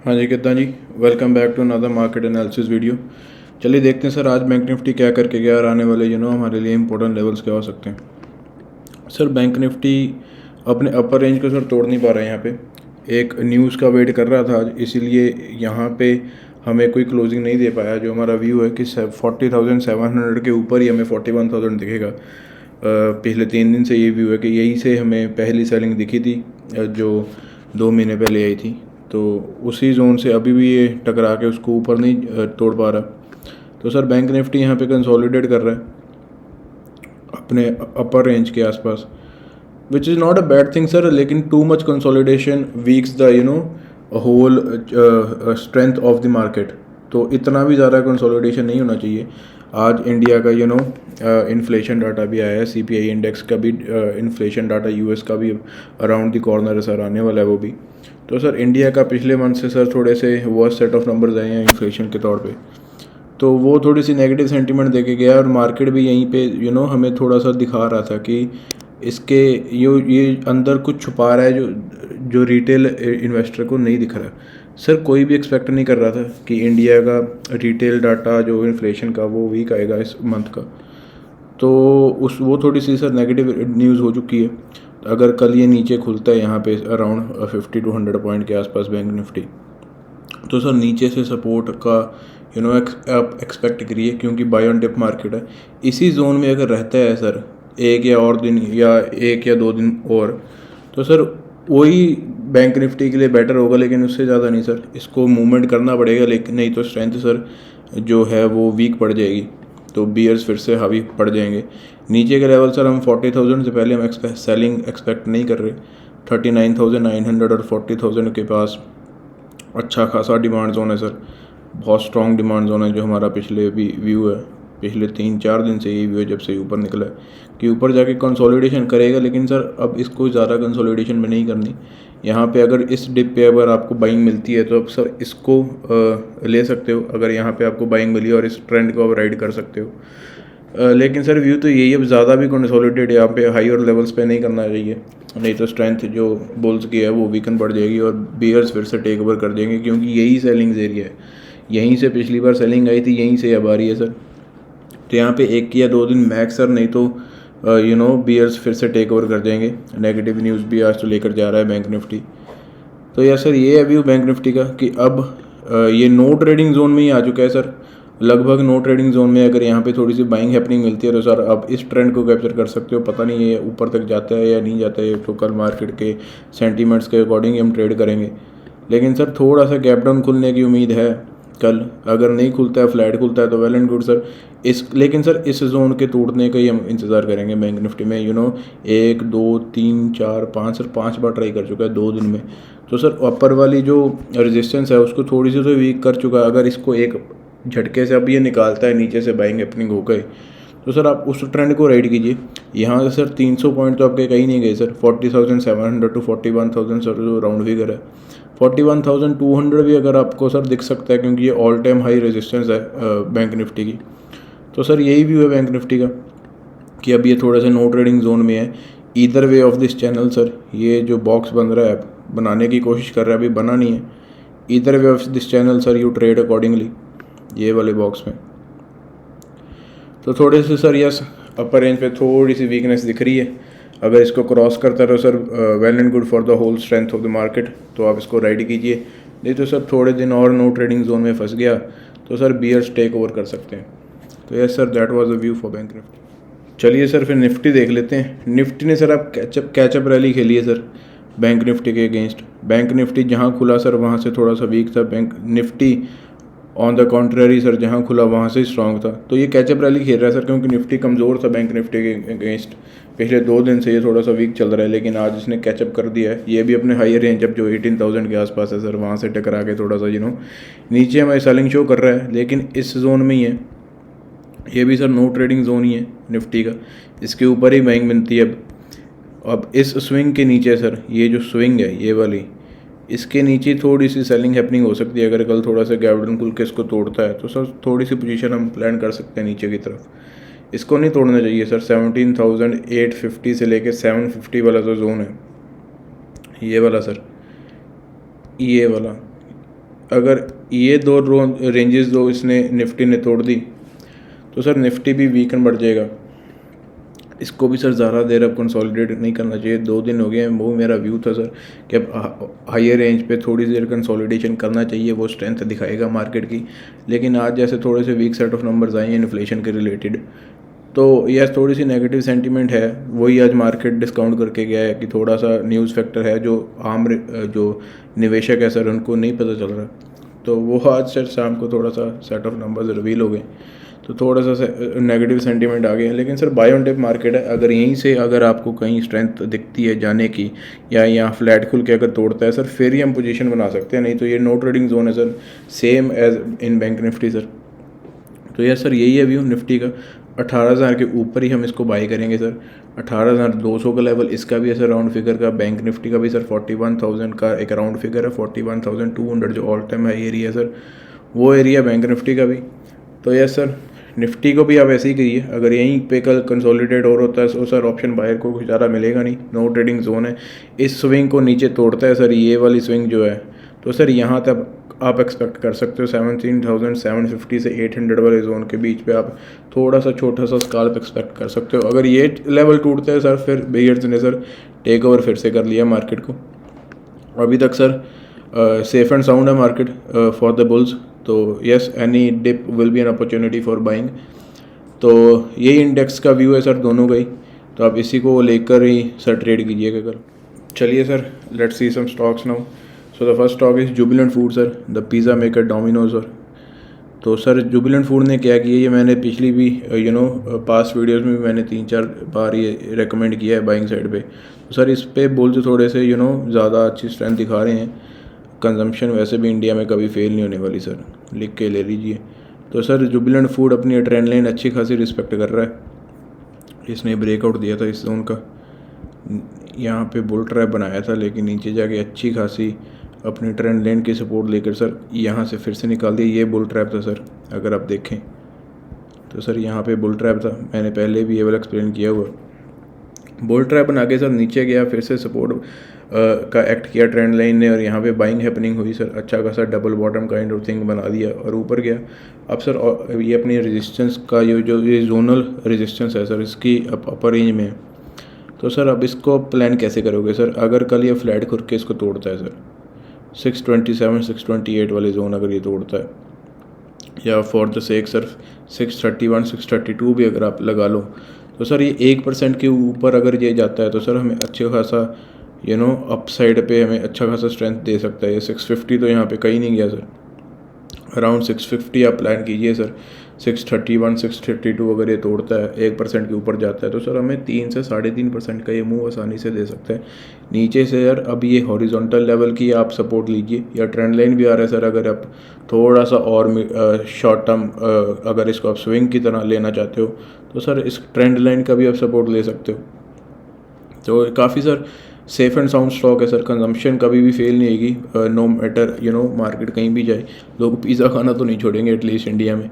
हाँ जी, कितना जी। Welcome back to another market analysis video. चलिए देखते हैं सर आज बैंक निफ्टी क्या करके गया और आने वाले हमारे लिए इंपॉर्टेंट लेवल्स क्या हो सकते हैं। सर बैंक निफ्टी अपने अपर रेंज को सर तोड़ नहीं पा रहा है। यहाँ पे एक न्यूज़ का वेट कर रहा था आज, इसीलिए यहाँ पे हमें कोई क्लोजिंग नहीं दे पाया। जो हमारा व्यू है कि 40,700 के ऊपर ही हमें 41,000 दिखेगा। पिछले 3 दिन से ये व्यू है कि यही से हमें पहली सेलिंग दिखी थी जो 2 महीने पहले आई थी। तो उसी जोन से अभी भी ये टकरा के उसको ऊपर नहीं तोड़ पा रहा। तो सर बैंक निफ्टी यहाँ पे कंसोलिडेट कर रहा है अपने अपर रेंज के आसपास, which is not a bad thing sir, लेकिन too much consolidation weakens the whole strength of the market. तो इतना भी ज़्यादा कंसोलिडेशन नहीं होना चाहिए। आज इंडिया का इन्फ्लेशन डाटा भी आया है, सीपीआई इंडेक्स का भी इन्फ्लेशन डाटा यूएस का भी अराउंड द कॉर्नर है सर, आने वाला है वो भी। तो सर इंडिया का पिछले मंथ से सर थोड़े से वर्स्ट सेट ऑफ नंबर्स आए हैं इन्फ्लेशन के तौर पे, तो वो थोड़ी सी नेगेटिव सेंटीमेंट देके गया और मार्केट भी यहीं पे हमें थोड़ा सा दिखा रहा था कि इसके ये अंदर कुछ छुपा रहा है जो जो रिटेल इन्वेस्टर को नहीं दिख रहा। सर कोई भी एक्सपेक्ट नहीं कर रहा था कि इंडिया का रिटेल डाटा जो इन्फ्लेशन का वो वीक आएगा इस मंथ का। तो वो थोड़ी सी सर नेगेटिव न्यूज़ हो चुकी है। अगर कल ये नीचे खुलता है यहाँ पे अराउंड 50 to 100 पॉइंट के आसपास बैंक निफ्टी, तो सर नीचे से सपोर्ट का आप एक्सपेक्ट करिए, क्योंकि बाय ऑन डिप मार्केट है। इसी जोन में अगर रहता है सर एक या और दिन या 1 या 2 दिन और, तो सर वही बैंक निफ्टी के लिए बेटर होगा, लेकिन उससे ज़्यादा नहीं सर। इसको मूवमेंट करना पड़ेगा, लेकिन नहीं तो स्ट्रेंथ सर जो है वो वीक पड़ जाएगी, तो बियर्स फिर से हावी पड़ जाएंगे। नीचे के लेवल सर हम 40,000 से पहले हम सेलिंग एक्सपेक्ट नहीं कर रहे। 39,900 और 40,000 के पास अच्छा खासा डिमांड जोन है सर, बहुत स्ट्रॉन्ग डिमांड जोन है। जो हमारा पिछले भी व्यू है, पिछले 3-4 दिन से ये व्यू है जब से ऊपर निकला है कि ऊपर जाके कंसोलिडेशन करेगा, लेकिन सर अब इसको ज़्यादा कंसोलिडेशन में नहीं करनी। यहाँ पे अगर इस डिप पे अगर आपको बाइंग मिलती है तो अब सर इसको ले सकते हो। अगर यहाँ पे आपको बाइंग मिली और इस ट्रेंड को आप राइड कर सकते हो। लेकिन सर व्यू तो यही, अब ज़्यादा भी कंसोलिडेट यहाँ पे हाई और लेवल्स पे नहीं करना चाहिए, नहीं तो स्ट्रेंथ जो बुल्स की है वो वीकन बढ़ जाएगी और बियर्स फिर से टेक ओवर कर देंगे, क्योंकि यही सेलिंग एरिया है। यहीं से पिछली बार सेलिंग आई थी, यहीं से अब आ रही है सर। तो यहाँ पे 1 या 2 दिन मैक्स सर, नहीं तो बियर्स फिर से टेक ओवर कर जाएंगे। नेगेटिव न्यूज़ भी आज तो लेकर जा रहा है बैंक निफ्टी। तो यार सर ये है व्यू बैंक निफ्टी का कि अब ये नो ट्रेडिंग जोन में ही आ चुका है सर, लगभग नो ट्रेडिंग जोन में। अगर यहाँ पे थोड़ी सी बाइंग हैपनिंग मिलती है तो सर अब इस ट्रेंड को कैप्चर कर सकते हो। पता नहीं ये ऊपर तक जाता है या नहीं जाता है, तो कल मार्केट के सेंटीमेंट्स के अकॉर्डिंग हम ट्रेड करेंगे। लेकिन सर थोड़ा सा गैप डाउन खुलने की उम्मीद है कल। अगर नहीं खुलता है, फ्लैट खुलता है तो वेल एंड गुड सर। लेकिन सर इस जोन के टूटने का ही हम इंतज़ार करेंगे बैंक निफ्टी में। 1 2 3 4 5 सर 5 बार ट्राई कर चुका है 2 दिन में। तो सर अपर वाली जो रेजिस्टेंस है उसको थोड़ी सी तो वीक कर चुका है। अगर इसको एक झटके से अब ये निकालता है नीचे से बाइंग हैपनिंग हो गए, तो सर आप उस ट्रेंड को राइड कीजिए। यहाँ से सर 300 पॉइंट तो आपके कहीं नहीं गए सर। 40,700 टू 41,000 सर जो राउंड फिगर है, 41,200 भी अगर आपको सर दिख सकता है, क्योंकि ये ऑल टाइम हाई रेजिस्टेंस है बैंक निफ्टी की। तो सर यही व्यू है बैंक निफ्टी का कि अब ये थोड़ा सा नो ट्रेडिंग जोन में है। Either way of this channel sir, ये जो बॉक्स बन रहा है बनाने की कोशिश कर रहा है, अभी बना नहीं है। Either way of this channel sir you trade accordingly, ये वाले बॉक्स में। तो थोड़े से सर यस अपर रेंज पे थोड़ी सी वीकनेस दिख रही है। अगर इसको क्रॉस करता रहो sir well and good for the whole strength of the market, तो आप इसको राइड कीजिए। नहीं तो सर थोड़े दिन और नो ट्रेडिंग जोन में फंस गया तो सर बियर्स टेक ओवर कर सकते हैं। तो yes sir that was the view for bank Nifty. चलिए सर फिर निफ्टी देख लेते हैं। निफ्टी ने सर अब कैचअप रैली खेली है सर बैंक निफ्टी के अगेंस्ट। बैंक निफ्टी जहाँ खुला सर वहाँ से थोड़ा सा वीक था। Bank Nifty on the contrary sir जहाँ खुला वहाँ से स्ट्रॉन्ग था। तो ये कैचअप रैली खेल रहा है सर, क्योंकि निफ्टी कमज़ोर था बैंक निफ्टी के अगेंस्ट। पिछले 2 दिन से ये थोड़ा सा वीक चल रहा है, लेकिन आज इसने कैचअप कर दिया है। ये भी अपने हायर रेंज अब जो 18,000 के आसपास है सर, वहाँ से टकरा के थोड़ा सा नीचे हमें सेलिंग शो कर रहा है, लेकिन इस जोन में ही है। ये भी सर नो ट्रेडिंग जोन ही है निफ्टी का, इसके ऊपर ही बाइंग बनती है अब इस स्विंग के नीचे सर, ये जो स्विंग है ये वाली, इसके नीचे थोड़ी सी सेलिंग हैपनिंग हो सकती है। अगर कल थोड़ा सा गैप डाउन खुल के इसको तोड़ता है तो सर थोड़ी सी पोजीशन हम प्लान कर सकते हैं नीचे की तरफ। इसको नहीं तोड़ना चाहिए सर। 17,850 से लेके 750 वाला जो जोन है, ये वाला सर, ये वाला अगर ये दो रेंजेस दो इसने निफ्टी ने तोड़ दी तो सर निफ्टी भी वीकन बढ़ जाएगा। इसको भी सर ज़्यादा देर अब कंसोलिडेट नहीं करना चाहिए। 2 दिन हो गए हैं, वो मेरा व्यू था सर कि अब हायर रेंज पे थोड़ी देर कंसोलिडेशन करना चाहिए, वो स्ट्रेंथ दिखाएगा मार्केट की। लेकिन आज जैसे थोड़े से वीक सेट ऑफ नंबर्स आए हैं इन्फ्लेशन के रिलेटेड, तो यह थोड़ी सी नेगेटिव सेंटीमेंट है, वही आज मार्केट डिस्काउंट करके गया है कि थोड़ा सा न्यूज़ फैक्टर है जो आम जो निवेशक है सर उनको नहीं पता चल रहा। तो वो आज सर शाम को थोड़ा सा सेट ऑफ नंबर्स रिवील हो गए तो थोड़ा सा नेगेटिव सेंटीमेंट आ गया। लेकिन sir buy on dip market है, अगर यहीं से अगर आपको कहीं स्ट्रेंथ दिखती है जाने की या यहाँ फ्लैट खुल के अगर तोड़ता है सर फिर ही हम पोजीशन बना सकते हैं, नहीं तो ये नो ट्रेडिंग जोन है sir, same as in bank Nifty sir. तो यस सर यही है व्यू निफ्टी का। 18,000 के ऊपर ही हम इसको बाई करेंगे सर। 18,200 का लेवल इसका भी है सर राउंड फिगर का। बैंक निफ्टी का भी सर 41,000 का एक राउंड फिगर है। 41,200 जो ऑल टाइम हाई एरिया है सर, वो एरिया बैंक निफ्टी का भी। तो यस सर निफ्टी को भी आप ऐसे ही करिए, अगर यहीं पे कल कंसोलिडेट और होता है तो सर ऑप्शन बायर को कुछ ज़्यादा मिलेगा नहीं, नो ट्रेडिंग जोन है। इस स्विंग को नीचे तोड़ता है सर, ये वाली स्विंग जो है, तो सर यहाँ तक आप एक्सपेक्ट कर सकते हो 17,750 से 800 वाले जोन के बीच पे आप थोड़ा सा छोटा सा स्काल्प एक्सपेक्ट कर सकते हो। अगर ये लेवल टूटते हैं सर फिर बेयर्स ने सर टेक ओवर फिर से कर लिया मार्केट को। अभी तक सर सेफ एंड साउंड है मार्केट फॉर द बुल्स। तो yes any dip will be an opportunity for buying. तो यही इंडेक्स का व्यू है सर दोनों का ही, तो आप इसी को लेकर ही सर ट्रेड कीजिएगा कल। चलिए sir let's see some stocks now. So the first stock is Jubilant food sir, the pizza maker Domino's sir. तो सर जुबिलेंट फूड ने क्या किया, ये मैंने पिछली भी पास्ट वीडियोस में भी मैंने 3-4 बार ये रेकमेंड किया है बाइंग साइड पे। तो सर इस पे बुल्स थोड़े से ज़्यादा अच्छी स्ट्रेंथ दिखा रहे हैं। कंजम्पशन वैसे भी इंडिया में कभी फेल नहीं होने वाली सर, लिख के ले लीजिए। तो सर जुबिलेंट फूड अपनी ट्रेंड लाइन अच्छी खासी रिस्पेक्ट कर रहा है। इसने ब्रेकआउट दिया था इस जोन का, यहाँ पे बुल ट्रैप बनाया था, लेकिन नीचे जाके अच्छी खासी अपनी ट्रेंड लाइन की सपोर्ट लेकर सर यहाँ से फिर से निकाल दिया। ये बुल ट्रैप था सर, अगर आप देखें तो सर यहाँ पे बुल ट्रैप था, मैंने पहले भी ये वाला एक्सप्लेन किया हुआ। बुल ट्रैप बना के सर नीचे गया, फिर से सपोर्ट का एक्ट किया ट्रेंड लाइन ने, और यहाँ पे बाइंग हैपनिंग हुई सर। अच्छा खासा double bottom kind of thing बना दिया और ऊपर गया। अब सर ये अपनी रेजिस्टेंस का ये जोनल रेजिस्टेंस है सर, इसकी अपर रेंज में है। तो सर अब इसको प्लान कैसे करोगे सर, अगर कल ये फ्लैट खुल के इसको तोड़ता है सर 627 628 वाले जोन अगर ये तोड़ता है, या फॉर द सेक सर 631 632 भी अगर आप लगा लो, तो सर ये 1% के ऊपर अगर ये जाता है तो सर हमें अच्छे खासा अप साइड पे हमें अच्छा खासा स्ट्रेंथ दे सकता है। ये 650 तो यहाँ पे कहीं नहीं गया सर, अराउंड 650 आप प्लान कीजिए सर। 631 632 अगर ये तोड़ता है 1% के ऊपर जाता है तो सर हमें 3 से 3.5% का ये मूव आसानी से दे सकता है नीचे से यार। अब ये हॉरिजॉन्टल लेवल की आप सपोर्ट लीजिए, या ट्रेंड लाइन भी आ रहा है सर, अगर आप थोड़ा सा और शॉर्ट टर्म अगर इसको आप स्विंग की तरह लेना चाहते हो तो सर इस ट्रेंड लाइन का भी आप सपोर्ट ले सकते हो। तो काफ़ी sir safe and sound stock है सर। कंजम्पशन कभी भी फेल नहीं होगी, नो मैटर मार्केट कहीं भी जाए, लोग पिज़्ज़ा खाना तो नहीं छोड़ेंगे एटलीस्ट इंडिया में।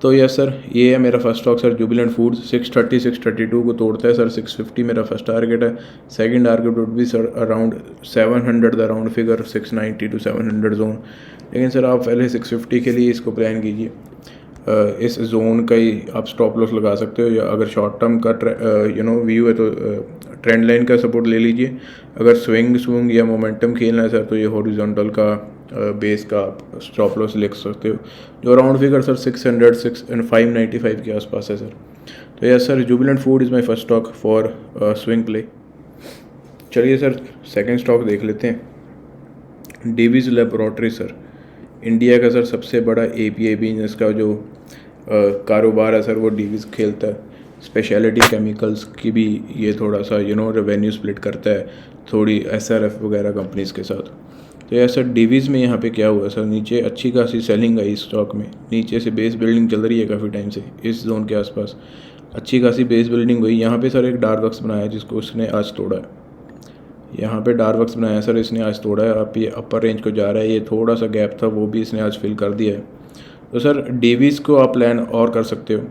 तो यस सर ये है मेरा first stock sir Jubilant foods. 630 632 को तोड़ता है सर, 650 मेरा फर्स्ट टारगेट है। सेकंड टारगेट वुड भी sir around 700 the round figure, 690 to 700 zone. लेकिन सर आप पहले 650 के लिए इसको प्लान कीजिए, इस जोन का ही आप स्टॉप लॉस लगा सकते हो, या अगर शॉर्ट टर्म का व्यू है तो ट्रेंड लाइन का सपोर्ट ले लीजिए। अगर स्विंग या मोमेंटम खेलना है सर तो ये हॉरिजॉन्टल का बेस का आप स्टॉप लॉस लिख सकते हो, जो राउंड फिगर सर 600 595 के आसपास है सर। तो yes sir Jubilant food is my first stock for swing play. चलिए सर सेकंड स्टॉक देख लेते हैं। डेविस लेबोरेटरी सर, इंडिया का सर सबसे बड़ा API बिजनेस का जो कारोबार है सर वो डेविस खेलता है। स्पेशलिटी केमिकल्स की भी ये थोड़ा सा रेवेन्यू स्प्लिट करता है थोड़ी SRF वगैरह कंपनीज़ के साथ। तो यार सर डेविस में यहाँ पे क्या हुआ सर, नीचे अच्छी खासी सेलिंग आई इस स्टॉक में, नीचे से बेस बिल्डिंग चल रही है काफ़ी टाइम से इस जोन के आसपास, अच्छी खासी बेस बिल्डिंग हुई। यहाँ पे सर एक डार्वर्क्स बनाया जिसको उसने आज तोड़ा है, यहाँ पे डार्वर्क्स बनाया सर इसने आज तोड़ा है। आप ये अपर रेंज को जा रहा है, ये थोड़ा सा गैप था वो भी इसने आज फिल कर दिया है। तो सर डेविस को आप प्लान और कर सकते हो,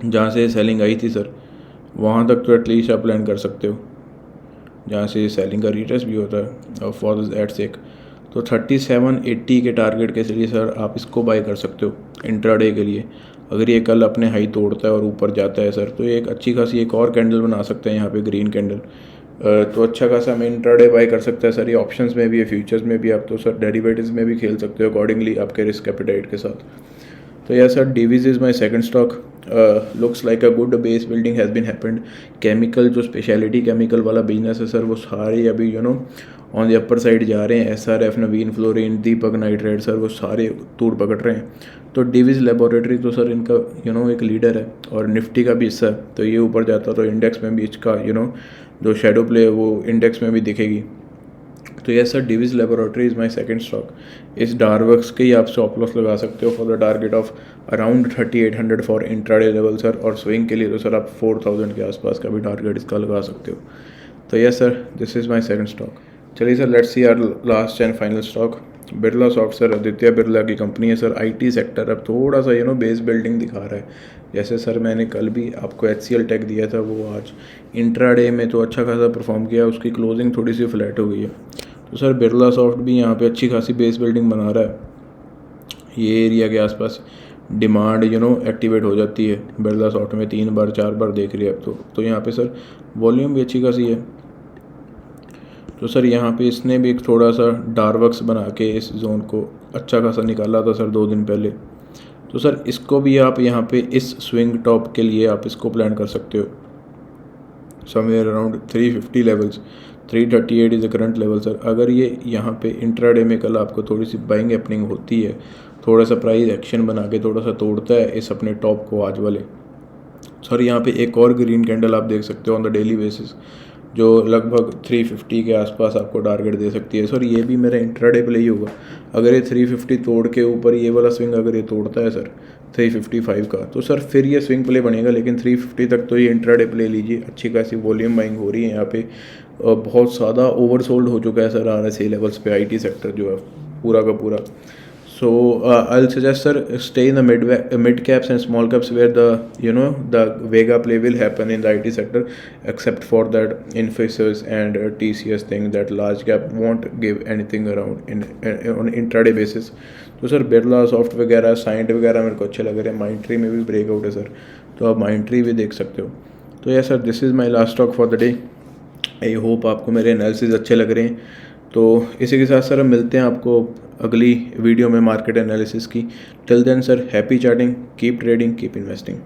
जहाँ से सेलिंग आई थी सर वहाँ तक तो एटलीस्ट आप प्लान कर सकते हो, जहाँ से सेलिंग का रिट्रेस भी होता है फॉर दैट सेक। तो 3780 के टारगेट के लिए सर आप इसको बाय कर सकते हो इंट्राडे के लिए। अगर ये कल अपने हाई तोड़ता है और ऊपर जाता है सर, तो ये एक अच्छी खासी एक और कैंडल बना सकते हैं यहाँ पे, ग्रीन कैंडल। तो अच्छा खासा हमें इंट्राडे बाय कर सकता है सर। ये ऑप्शंस में भी है, फ्यूचर्स में भी, आप तो सर डेरिवेटिव्स में भी खेल सकते हो अकॉर्डिंगली आपके रिस्क एपेटाइट के साथ। तो यह sir Divi's is my second stock. Looks like a good base building has been happened. Chemical जो स्पेशलिटी केमिकल वाला बिजनेस है सर, वो सारे अभी ऑन द अपर साइड जा रहे हैं। SRF, नवीन फ्लोरिन, दीपक नाइट्रेट सर, वो सारे तूड़ पकड़ रहे हैं। तो डिवीज लेबोरेटरी तो सर इनका एक लीडर है और निफ्टी का भी हिस्सा है। तो ये ऊपर जाता तो इंडेक्स में भी इसका जो शेडो प्ले है वो इंडेक्स में भी दिखेगी। तो यह sir Divi's laboratory is my second stock. इस डारवर्क्स के ही आप स्टॉप लॉस लगा सकते हो for the target of around 3800 for intraday level sir. और स्विंग के लिए तो सर आप 4000 के आसपास का भी टारगेट इसका लगा सकते हो। तो yes sir, this is my second stock. चलिए sir, let's see our last and final stock. Birlasoft sir, Aditya Birla की कंपनी है सर। IT सेक्टर अब थोड़ा सा बेस बिल्डिंग दिखा रहा है। जैसे सर मैंने कल भी आपको HCL टेक दिया था, वो आज इंट्राडे में तो अच्छा खासा परफॉर्म किया, उसकी क्लोजिंग थोड़ी सी फ्लैट हो गई है। तो सर बिरला सॉफ्ट भी यहाँ पे अच्छी खासी बेस बिल्डिंग बना रहा है। ये एरिया के आसपास डिमांड एक्टिवेट हो जाती है बिरला सॉफ्ट में, 3 बार 4 बार देख रही है अब तो यहाँ पे सर वॉल्यूम भी अच्छी खासी है। तो सर यहाँ पे इसने भी एक थोड़ा सा डारवर्क्स बना के इस जोन को अच्छा खासा निकाला था सर 2 दिन पहले। तो सर इसको भी आप यहाँ पे इस स्विंग टॉप के लिए आप इसको प्लान कर सकते हो somewhere around 350 levels. 338 is the current level sir. अगर ये यहाँ पे इंट्राडे में कल आपको थोड़ी सी बाइंग हैपनिंग होती है, थोड़ा सा प्राइस एक्शन बना के थोड़ा सा तोड़ता है इस अपने टॉप को आज वाले, सर यहाँ पे एक और ग्रीन कैंडल आप देख सकते हो ऑन द डेली बेसिस, जो लगभग 350 के आसपास आपको टारगेट दे सकती है सर। ये भी मेरा इंट्राडे प्ले ही होगा। अगर ये 350 तोड़ के ऊपर ये वाला स्विंग अगर ये तोड़ता है सर 355 का, तो सर फिर ये स्विंग प्ले बनेगा। लेकिन 350 तक तो ये इंट्राडे प्ले लीजिए। अच्छी खासी वॉल्यूम बाइंग हो रही है यहाँ पे। बहुत ज़्यादा ओवरसोल्ड हो चुका है सर RSI लेवल्स पे IT सेक्टर जो है पूरा का पूरा। So I'll suggest sir stay in the mid caps and small caps where the Vega play will happen in the IT sector, except for that Infosys and TCS thing, that large cap won't give anything around on intraday basis. तो sir Birla soft वगैरह, साइंट वगैरह मेरे को अच्छे लग रहे हैं। माइंट्री में भी ब्रेकआउट है सर, तो आप माइंट्री भी देख सकते हो। तो yes sir, this is my last stock for the day. I hope आपको मेरे एनालिसिस अच्छे लग रहे हैं। तो इसी के साथ सर हम मिलते हैं आपको अगली वीडियो में मार्केट एनालिसिस की। Till then sir, happy charting, keep trading, keep investing.